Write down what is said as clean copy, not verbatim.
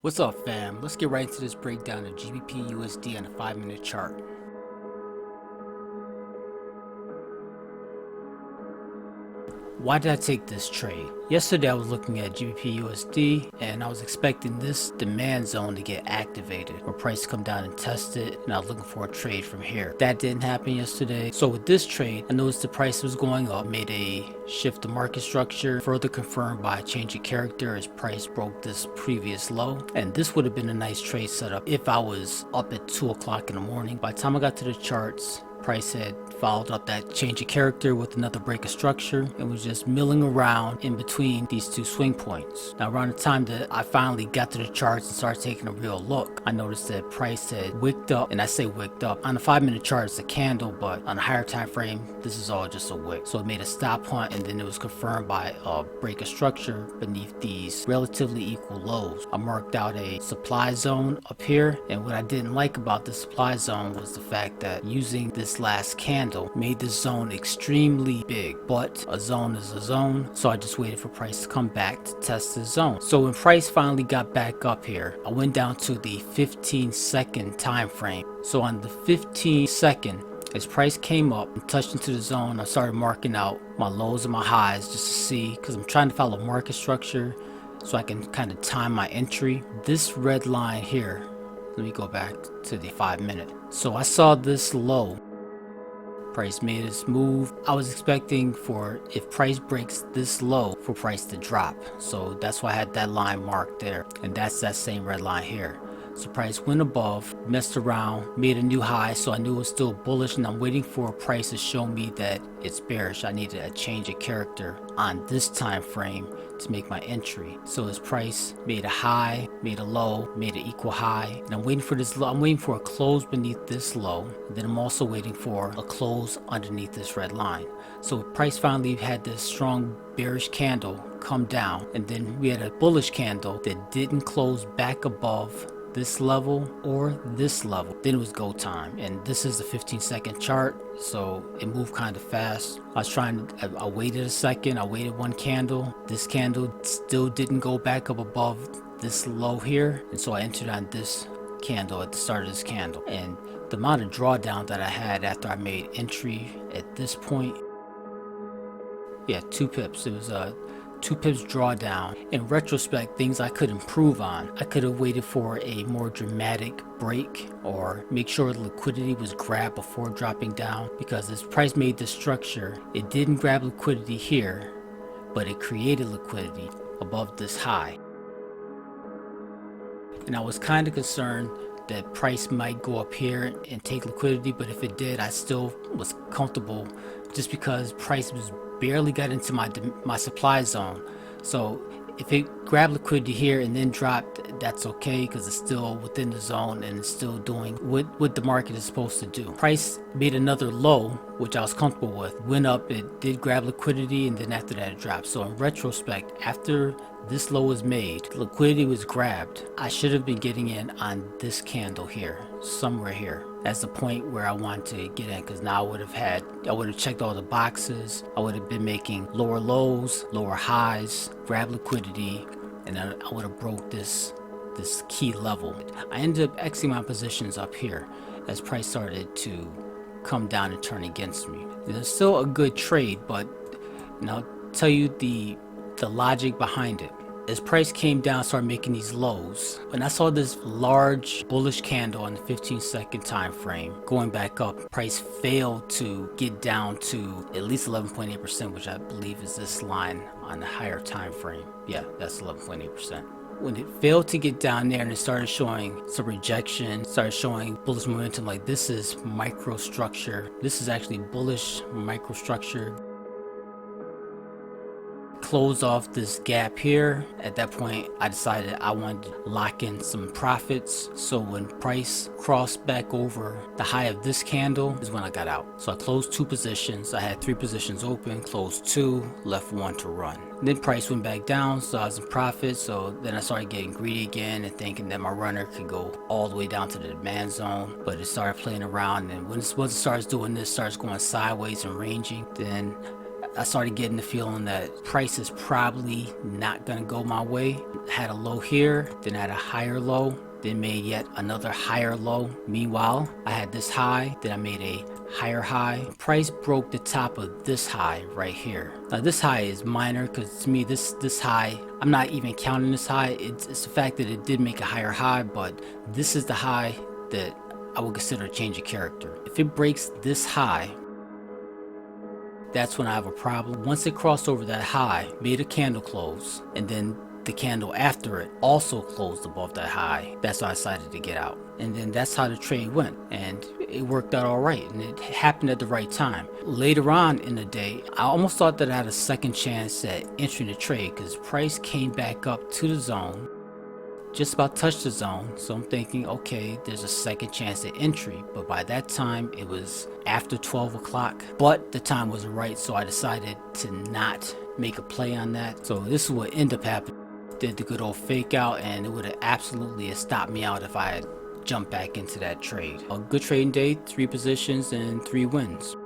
What's up, fam? Let's get right into this breakdown of GBPUSD on a 5-minute chart. Why did I take this trade? Yesterday I was looking at GBPUSD and I was expecting this demand zone to get activated or price to come down and test it, and I was looking for a trade from here. That didn't happen yesterday. So with this trade, I noticed the price was going up, made a shift to market structure, further confirmed by a change of character as price broke this previous low. And this would have been a nice trade setup if I was up at 2 o'clock in the morning. By the time I got to the charts, price had followed up that change of character with another break of structure and was just milling around in between these two swing points. Now around the time that I finally got to the charts and started taking a real look, I noticed that price had wicked up, and I say wicked up. On the 5-minute chart it's a candle, but on a higher time frame this is all just a wick. So it made a stop hunt, and then it was confirmed by a break of structure beneath these relatively equal lows. I marked out a supply zone up here, and what I didn't like about the supply zone was the fact that using this last candle made this zone extremely big, but a zone is a zone, so I just waited for price to come back to test the zone. So when price finally got back up here, I went down to the 15-second time frame. So on the 15-second, as price came up and touched into the zone, I started marking out my lows and my highs just to see, because I'm trying to follow market structure so I can kind of time my entry. This red line here, let me go back to the 5-minute. So I saw this low. Price made its move. I was expecting for, if price breaks this low, for price to drop. So that's why I had that line marked there, and that's that same red line here. So price went above, messed around, made a new high, so I knew it was still bullish, and I'm waiting for a price to show me that it's bearish. I needed a change of character on this time frame to make my entry. So as price made a high, made a low, made an equal high, and I'm waiting for this low. I'm waiting for a close beneath this low, and then I'm also waiting for a close underneath this red line. So price finally had this strong bearish candle come down, and then we had a bullish candle that didn't close back above this level or this level. Then it was go time, and this is the 15-second chart, so it moved kind of fast. I waited a second, I waited one candle. This candle still didn't go back up above this low here, and so I entered on this candle at the start of this candle. And the amount of drawdown that I had after I made entry at this point, yeah, 2 pips. It was a 2 pips drawdown. In retrospect, things I could improve on. I could have waited for a more dramatic break or make sure the liquidity was grabbed before dropping down, because as price made this structure, it didn't grab liquidity here, but it created liquidity above this high. And I was kind of concerned that price might go up here and take liquidity, but if it did, I still was comfortable just because price was barely got into my supply zone. So if it grabbed liquidity here and then dropped, that's okay, because it's still within the zone and it's still doing what the market is supposed to do. Price made another low, which I was comfortable with, went up, it did grab liquidity, and then after that it dropped. So in retrospect, after this low was made, liquidity was grabbed, I should have been getting in on this candle here, somewhere here. That's the point where I wanted to get in, because now I would have checked all the boxes. I would have been making lower lows, lower highs, grab liquidity, and then I would have broke this key level. I ended up exiting my positions up here as price started to come down and turn against me. It's still a good trade, but I'll tell you the logic behind it. As price came down, started making these lows, and I saw this large bullish candle on the 15-second time frame going back up. Price failed to get down to at least 11.8%, which I believe is this line on the higher time frame. Yeah, that's 11.8%. When it failed to get down there and it started showing some rejection, started showing bullish momentum, like this is microstructure. This is actually bullish microstructure. Close off this gap here. At that point, I decided I wanted to lock in some profits. So when price crossed back over the high of this candle is when I got out. So I closed 2 positions. I had 3 positions open, closed 2, left 1 to run. Then price went back down, so I was in profit. So then I started getting greedy again and thinking that my runner could go all the way down to the demand zone, but it started playing around, and once it starts doing this, starts going sideways and ranging, then I started getting the feeling that price is probably not gonna go my way. Had a low here, then had a higher low, then made yet another higher low. Meanwhile, I had this high, then I made a higher high. Price broke the top of this high right here. Now this high is minor because to me this high, I'm not even counting this high. It's the fact that it did make a higher high, but this is the high that I would consider a change of character. If it breaks this high, that's when I have a problem. Once it crossed over that high, made a candle close, and then the candle after it also closed above that high, that's why I decided to get out. And then that's how the trade went, and it worked out all right, and it happened at the right time. Later on in the day, I almost thought that I had a second chance at entering the trade because price came back up to the zone, just about touched the zone. So I'm thinking, okay, there's a second chance at entry, but by that time it was after 12 o'clock, but the time wasn't right, so I decided to not make a play on that. So this is what ended up happening. Did the good old fake out, and it would have absolutely stopped me out if I had jumped back into that trade. A good trading day, 3 positions and 3 wins.